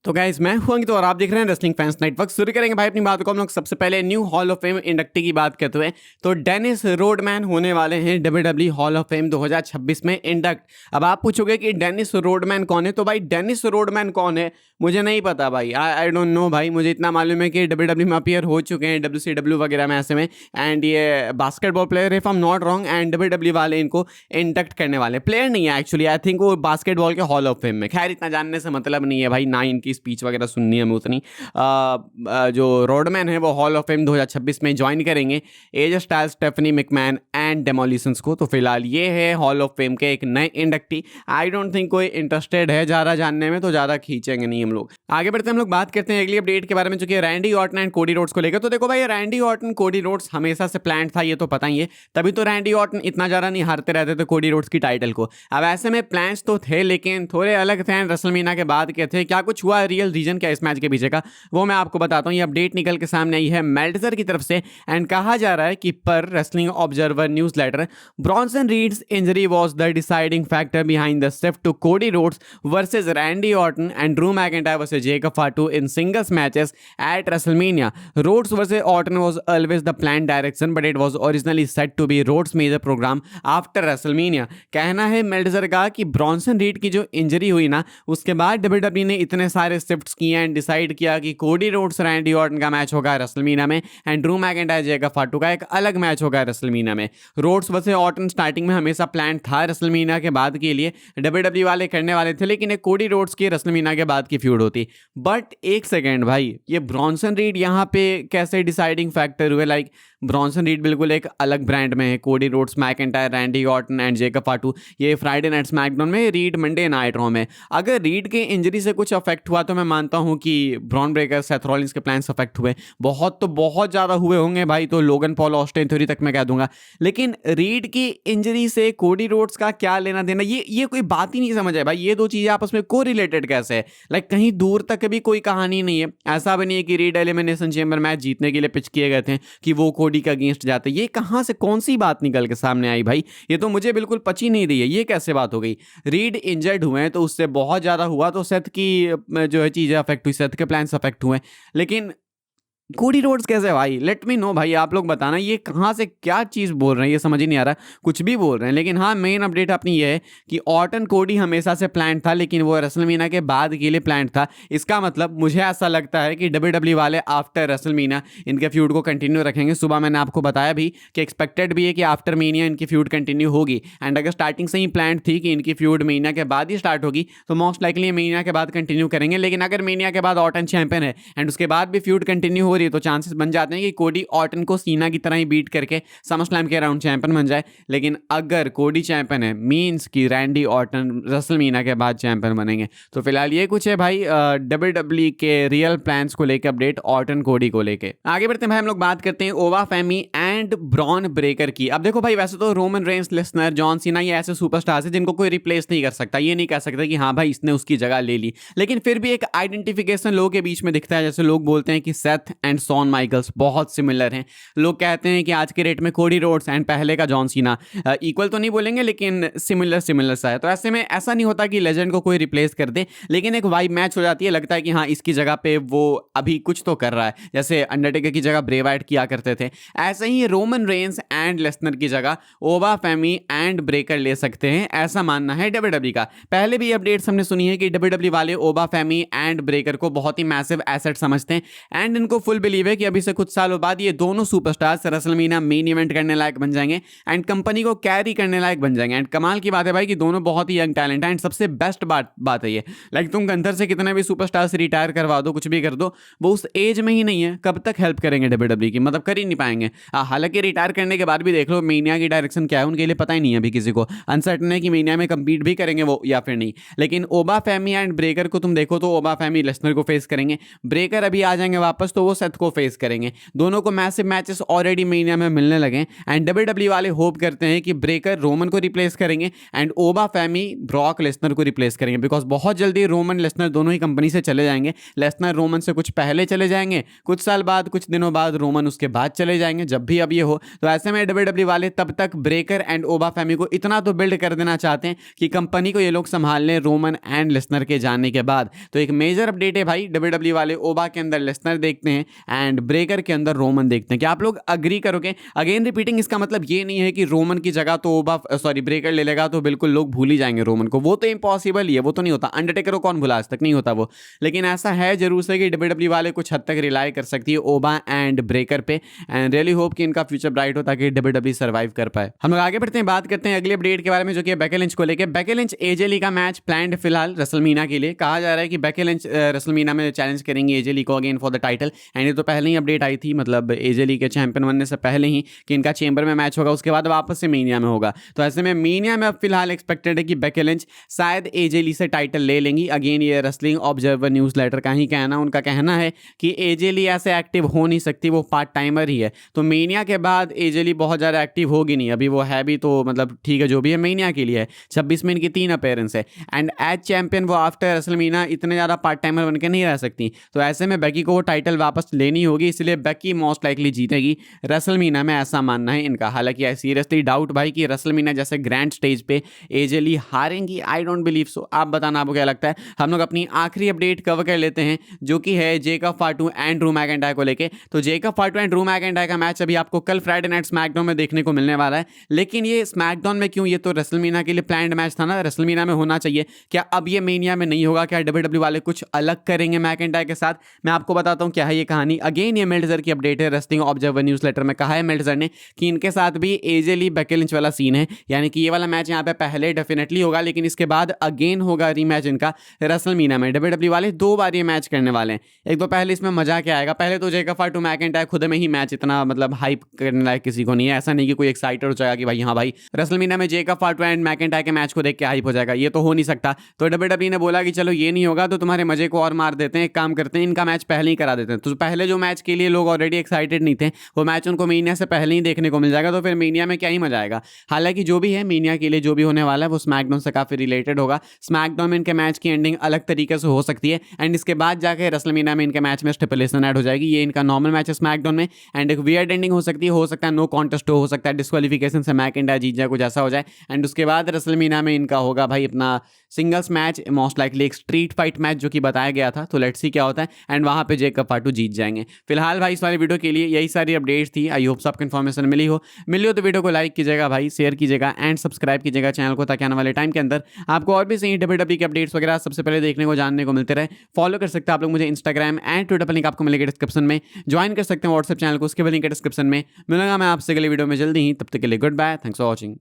तो गाइस मैं हूं अंकित और आप देख रहे हैं रेसलिंग फैंस नेटवर्क। शुरू करेंगे भाई अपनी बात को हम लोग सबसे पहले new hall of fame inductee की बात करते हुए। तो डेनिस रोडमैन होने वाले हैं डब्ल्यूडब्ल्यू हॉल ऑफ फेम 2026 में इंडक्ट। अब आप पूछोगे कि डेनिस रोडमैन कौन है, तो भाई डेनिस रोडमैन कौन है मुझे नहीं पता भाई, आई डोंट नो भाई। मुझे इतना मालूम है कि डब्ल्यूडब्ल्यू में अपीयर हो चुके हैं WCW वगैरह में ऐसे में, एंड ये basketball player if I am not wrong, and WW वाले इनको इंडक्ट करने वाले। प्लेयर नहीं है एक्चुअली, आई थिंक वो बास्केटबॉल के हॉल ऑफ फेम में। खैर इतना जानने से मतलब नहीं है भाई, ना इनकी स्पीच वगैरह सुननी है हमें उतनी। जो रोडमैन है वो हॉल ऑफ फेम 2026 में ज्वाइन करेंगे Edge Styles, Stephanie McMahon and Demolitions को। तो फिलहाल ये है हॉल ऑफ फेम के एक नए इंडक्टी। आई डोंट थिंक कोई इंटरेस्टेड है ज़्यादा जानने में, तो ज़्यादा खींचेंगे नहीं हम लोग। आगे बढ़ते हम लोग बात करते हैं अगली अपडेट के बारे में, जो कि Randy Orton and Cody Rhodes को लेकर। तो देखो भाई, रैंडी ऑर्टन कोडी रोड्स हमेशा से प्लान था, ये तो पता ही है। तभी तो रैंडी ऑर्टन इतना ज़्यादा नहीं हारते रहते थे कोडी रोड्स की टाइटल को। अब ऐसे में प्लान्स तो थे लेकिन थोड़े अलग थे, रेसलमेनिया के बाद के थे। क्या कुछ हुआ, रियल रीजन क्या इस मैच के पीछे का, वो मैं आपको बताता हूँ। ये अपडेट निकल के सामने आई है मेल्टजर की तरफ से, एंड कहा जा रहा है कि पर wrestling observer newsletter, Bronson Reed's injury was the deciding factor behind the shift to Cody Rhodes versus Randy Orton and Drew McIntyre versus Jacob Fatu in singles matches at WrestleMania. Rhodes versus Orton was always the plan direction, but it was originally set to be Rhodes major program after WrestleMania. कहना है Meltzer का कि Bronson read की जो injury हुई ना, उसके बाद डब्ल्यूडब्ल्यू ने इतने सारे शिफ्ट्स किए एंड डिसाइड किया कि कोडी रोड्स रैंडी ऑर्टन का मैच होगा रेसलमेनिया में, एंड ड्रू मैकिंटायर जेकब फाटू का एक अलग मैच होगा रेसलमेनिया में। रोड्स वर्सेस ऑर्टन स्टार्टिंग में हमेशा प्लान था रेसलमेनिया के बाद के लिए, डब्ल्यूडब्ल्यू वाले करने वाले थे, लेकिन एक कोडी रोड्स की रेसलमेनिया के बाद की फ्यूड होती। बट एक सेकेंड भाई, ये ब्रॉन्सन रीड यहाँ पे कैसे डिसाइडिंग फैक्टर हुए? लाइक ब्रॉन्सन रीड बिल्कुल एक अलग ब्रांड में है। Cody Rhodes, McIntyre, Randy Orton and Jacob फाटू ये फ्राइडे नाइट स्मैकडाउन में, रीड मंडे नाइट रॉ में। अगर रीड के इंजरी से कुछ अफेक्ट हुआ तो मैं मानता हूँ कि ब्रॉन ब्रेकर, सेथ रॉलिंस के प्लान्स अफेक्ट हुए, बहुत तो बहुत ज़्यादा हुए होंगे भाई, तो लोगन पॉल, ऑस्टिन थ्योरी तक मैं कह दूंगा। लेकिन रीड की इंजरी से कोडी रोड्स का क्या लेना देना, ये कोई बात ही नहीं समझ है भाई। ये दो चीज़ें आपस में को रिलेटेड कैसे है? लाइक कहीं दूर तक भी कोई कहानी नहीं है। ऐसा भी नहीं है कि रीड एलिमिनेशन चेंबर मैच जीतने के लिए पिच किए गए थे कि वो कोडी के अगेंस्ट जाते। ये कहाँ से कौन सी बात निकल के सामने आई भाई? ये तो मुझे बिल्कुल पची नहीं रही है, ये कैसे बात हो गई? रीड इंजर्ड हुए हैं तो उससे बहुत ज़्यादा हुआ, तो सेथ की जो है चीज़ें अफेक्ट हुई, सेथ के प्लान्स अफेक्ट हुए, लेकिन कोडी रोड्स कैसे भाई? लेट मी नो भाई, आप लोग बताना ये कहाँ से क्या चीज़ बोल रहे हैं, ये समझ ही नहीं आ रहा, कुछ भी बोल रहे हैं। लेकिन हाँ, मेन अपडेट अपनी ये है कि ऑर्टन कोडी हमेशा से प्लान था, लेकिन वो रेसलमेनिया के बाद के लिए प्लान था। इसका मतलब मुझे ऐसा लगता है कि डब्ल्यूडब्ल्यू वाले आफ्टर रेसलमेनिया इनके फ्यूड को कंटिन्यू रखेंगे। सुबह मैंने आपको बताया भी कि एक्सपेक्टेड भी है कि आफ्टर मेनिया इनकी फ्यूड कंटिन्यू होगी, एंड अगर स्टार्टिंग से ही प्लान थी कि इनकी फ्यूड मेनिया के बाद ही स्टार्ट होगी, तो मोस्ट लाइकली मेनिया के बाद कंटिन्यू करेंगे। लेकिन अगर मेनिया के बाद ऑर्टन चैंपियन है एंड उसके बाद भी फ्यूड कंटिन्यू हो रही है, तो चांसेस बन जाते हैं कि कोडी ऑर्टन को सीना की तरह ही बीट करके समरस्लैम के राउंड चैंपियन बन जाए। लेकिन अगर कोडी चैंपियन है, मींस कि रैंडी ऑर्टन रेसलमेनिया के बाद चैंपियन बनेंगे। तो फिलहाल ये कुछ है भाई डब्ल्यूडब्ल्यू के रियल प्लान्स को लेकर अपडेट, ऑर्टन कोडी को लेकर। आगे बढ़ते हैं भाई, हम लोग बात करते हैं ओवा फेमी एंड ब्रॉन ब्रेकर की। अब देखो भाई, वैसे तो Roman Reigns, Lesnar, John Cena ये ऐसे सुपरस्टार्स हैं जिनको कोई रिप्लेस नहीं कर सकता। ये नहीं कह सकता कि हाँ भाई इसने उसकी जगह ले ली, लेकिन फिर भी एक आइडेंटिफिकेशन लोगों के बीच में दिखता है। जैसे लोग बोलते हैं कि सेथ एंड शॉन माइकल्स बहुत सिमिलर हैं। लोग कहते हैं कि आज के रेट में कोडी रोड्स एंड पहले का जॉन सीना इक्वल तो नहीं बोलेंगे, लेकिन सिमिलर सा है। तो ऐसे में ऐसा नहीं होता कि लेजेंड को कोई रिप्लेस कर दे, लेकिन एक वाइब मैच हो जाती है। लगता है कि हाँ इसकी जगह पे वो अभी कुछ तो कर रहा है, जैसे अंडरटेकर की जगह ब्रे वाइट किया करते थे। ऐसे ही रोमन रेंस एंड लेसनर की जगह ओवा फेमी एंड ब्रेकर ले सकते हैं, ऐसा मानना है डब्ल्यूडब्ल्यू का। पहले भी अपडेट्स हमने सुनी है कि डब्ल्यूडब्ल्यू वाले ओवा फेमी एंड ब्रेकर को बहुत ही मैसिव एसेट समझते हैं, एंड इनको फुल बिलीव है कि अभी से कुछ सालों बाद ये दोनों सुपरस्टार्स रेसलमेनिया मेन इवेंट करने लायक बन जाएंगे एंड कंपनी को कैरी करने लायक बन जाएंगे। एंड कमाल की बात है भाई कि दोनों बहुत ही यंग टैलेंट है, एंड सबसे बेस्ट बात है ये, लाइक तुम गंथर से कितने भी सुपरस्टार से रिटायर करवा दो, कुछ भी कर दो, वो उस एज में ही नहीं है, कब तक हेल्प करेंगे डब्ल्यूडब्ल्यू की? मतलब कर ही नहीं पाएंगे। हालांकि रिटायर करने के बाद भी देख लो मेनिया की डायरेक्शन क्या है, उनके लिए पता ही नहीं है अभी किसी को। अनसर्टन है कि मेनिया में कंपीट भी करेंगे वो या फिर नहीं। लेकिन ओबा फेमी एंड ब्रेकर को तुम देखो तो ओबा फेमी लेसनर को फेस करेंगे, ब्रेकर अभी आ जाएंगे वापस तो वो सेथ को फेस करेंगे। दोनों को मैसिव मैचेस ऑलरेडी मेनिया में मिलने लगे, एंड डब्ल्यूडब्ल्यू वाले होप करते हैं कि ब्रेकर रोमन को रिप्लेस करेंगे एंड ओबा फेमी ब्रॉक लेसनर को रिप्लेस करेंगे, बिकॉज बहुत जल्दी रोमन लेसनर दोनों ही कंपनी से चले जाएंगे। लेसनर रोमन से कुछ पहले चले जाएंगे, कुछ साल बाद, कुछ दिनों बाद रोमन उसके बाद चले जाएंगे। जब भी अब ये हो, तो ऐसे में WWE वाले तब तक ब्रेकर एंड ओबा फैमिली को इतना तो बिल्ड कर देना चाहते हैं कि कंपनी को ये लोग संभाल लें रोमन एंड लेसनर के जाने के बाद। तो एक मेजर अपडेट है भाई, WWE वाले ओबा के अंदर लेसनर देखते हैं एंड ब्रेकर के अंदर रोमन देखते हैं। क्या आप लोग अग्री करोगे? अगेन रिपीटिंग, इसका मतलब ये नहीं है कि रोमन की जगह तो ओबा सॉरी ब्रेकर ले लेगा तो बिल्कुल लोग भूल ही जाएंगे रोमन को, वो तो इम्पॉसिबल ही है, वो तो नहीं होता। अंडरटेकर को कौन भूला, आज तक नहीं होता वो। लेकिन ऐसा है जरूर से कि WWE वाले कुछ हद तक रिलाई कर सकती है ओबा एंड ब्रेकर पे, एंड रियली होप कि इनका फ्यूचर ब्राइट हो ताकि WWE सर्वाइव कर पाए। हम लोग आगे बढ़ते हैं, बात करते हैं अगले अपडेट के बारे में जो कि बेकी लिंच को लेकर। बेकी लिंच एजे ली का मैच प्लान्ड फिलहाल रेसलमीना के लिए। कहा जा रहा है कि बेकी लिंच रेसलमीना में चैलेंज करेंगे एजे ली को again for the title, and ये तो पहले ही अपडेट आई थी, मतलब एजे ली के चैंपियन बनने से पहले ही, कि इनका चेंबर में मैच होगा, उसके बाद वापस से मीनिया में होगा। तो ऐसे में मीनिया में अब फिलहाल एक्सपेक्टेड है कि बेकी लिंच शायद एजे ली से टाइटल ले लेंगी। अगेन ये रेसलिंग ऑब्जर्वर न्यूज़ लेटर का ही कहना, उनका कहना है कि एजे ली ऐसे एक्टिव हो नहीं सकती, वो पार्ट टाइमर ही है। तो मीनिया के बाद एजे ली बहुत ज़्यादा एक्टिव होगी नहीं, अभी वो है भी तो मतलब ठीक है, जो भी है मीनिया के लिए है। 26 में इनकी 3 अपीयरेंस है, एंड एज चैंपियन वो आफ्टर रेसलमीना इतने ज़्यादा पार्ट टाइमर बन के नहीं रह सकती। तो ऐसे में बेकी को वो टाइटल वापस लेनी होगी, इसलिए बेकी मोस्ट लाइकली जीतेगी रेसलमीना में, ऐसा मानना है इनका। हालांकि आई सीरियसली डाउट भाई कि रेसलमीना जैसे ग्रैंड स्टेज पे एजे ली हारेंगी, आई डोंट बिलीव सो। आप बताना आपको क्या लगता है। हम लोग अपनी आखिरी अपडेट कवर कर लेते हैं जो कि है जेकब फाटू एंड ड्रू मैकिंटायर को लेके। तो जेकब फाटू एंड ड्रू मैकिंटायर का मैच अभी आपको कल फ्राइडे नाइट स्मैकडाउन में देखने को मिलने वाला है। लेकिन ये स्मैकडाउन में क्यों, ये तो रेसलमीना के लिए प्लान्ड मैच था ना, रेसलमीना में होना चाहिए। क्या अब ये मेनिया में नहीं होगा? क्या WWE वाले कुछ अलग करेंगे मैकिंटायर के साथ? मैं आपको बताता हूं क्या है ये कहानी। अगेन ये मेल्टजर की अपडेट है, रेसलिंग ऑब्जर्वर न्यूज़ लेटर में कहा है मेल्टजर ने कि इनके साथ भी एजे ली बेकी लिंच वाला सीन है, यानी कि ये वाला मैच यहाँ पे पहले डेफिनेटली होगा, लेकिन इसके बाद अगेन होगा रीमैच इनका रेसलमीना में। WWE वाले 2 बार ये मैच करने वाले हैं। एक तो पहले इसमें मजा क्या आएगा, पहले तो जेकब फाटू मैकिंटायर खुद में ही मैच इतना मतलब हाइप करने लायक किसी को नहीं है। ऐसा नहीं कि कोई एक्साइटेड हो जाएगा कि भाई हाँ भाई रेसलमीना में जेकब फाटू एंड मैकिंटायर के मैच को देख के हाइप हो जाएगा, ये तो हो नहीं सकता। तो WWE ने बोला कि चलो ये नहीं होगा तो तुम्हारे मजे को और मार देते हैं, एक काम करते हैं इनका मैच पहले ही करा देते हैं। तो पहले जो मैच के लिए लोग ऑलरेडी एक्साइटेड नहीं थे, वो मैच उनको मीनिया से पहले ही देखने को मिल जाएगा, तो फिर मीनिया में क्या ही मजा आएगा। हालांकि जो भी है मीनिया के लिए जो भी होने वाला है वो स्मैकडाउन से काफी रिलेटेड होगा। स्मैकडाउन में इनके मैच की एंडिंग अलग तरीके से हो सकती है, एंड इसके बाद जाके रेसलमीना में इनके मैच में स्टिपुलेशन ऐड हो जाएगी। ये इनका नॉर्मल मैच है स्मैकडाउन में, एंड एक वियर्ड एंडिंग हो सकती है, हो सकता है नो कॉन्टेस्ट हो सकता है डिस्क्वालिफिकेशन से मैकिंटायर जीत जाए, कुछ ऐसा हो जाए। एंड उसके बाद रेसलमीना में इनका होगा भाई अपना सिंगल्स मैच, मोस्ट लाइकली एक स्ट्रीट फाइट मैच जो कि बताया गया था। तो लेट्स सी क्या होता है, एंड वहां पे जेकब फाटू जीत जाएंगे। फिलहाल भाई इस वाली वीडियो के लिए यही सारी अपडेट्स थी। आई होप सबको इन्फॉर्मेशन मिली हो तो वीडियो को लाइक कीजिएगा भाई, शेयर कीजिएगा एंड सब्सक्राइब कीजिएगा चैनल को, ताकि आने वाले टाइम के अंदर आपको और भी सही WWE के अपडेट्स वगैरह सबसे पहले देखने को जानने को मिलते रहे। फॉलो कर सकते हैं आप लोग मुझे इंस्टाग्राम एंड ट्विटर पर, लिंक आपको मिलेगा डिस्क्रिप्शन में। ज्वाइन कर सकते हैं व्हाट्सएप चैनल को, उसके भी लिंक है डिस्क्रिप्शन में। मिलूंगा मैं आपसे अगले वीडियो में जल्दी ही, तब तक के लिए goodbye, thanks for watching.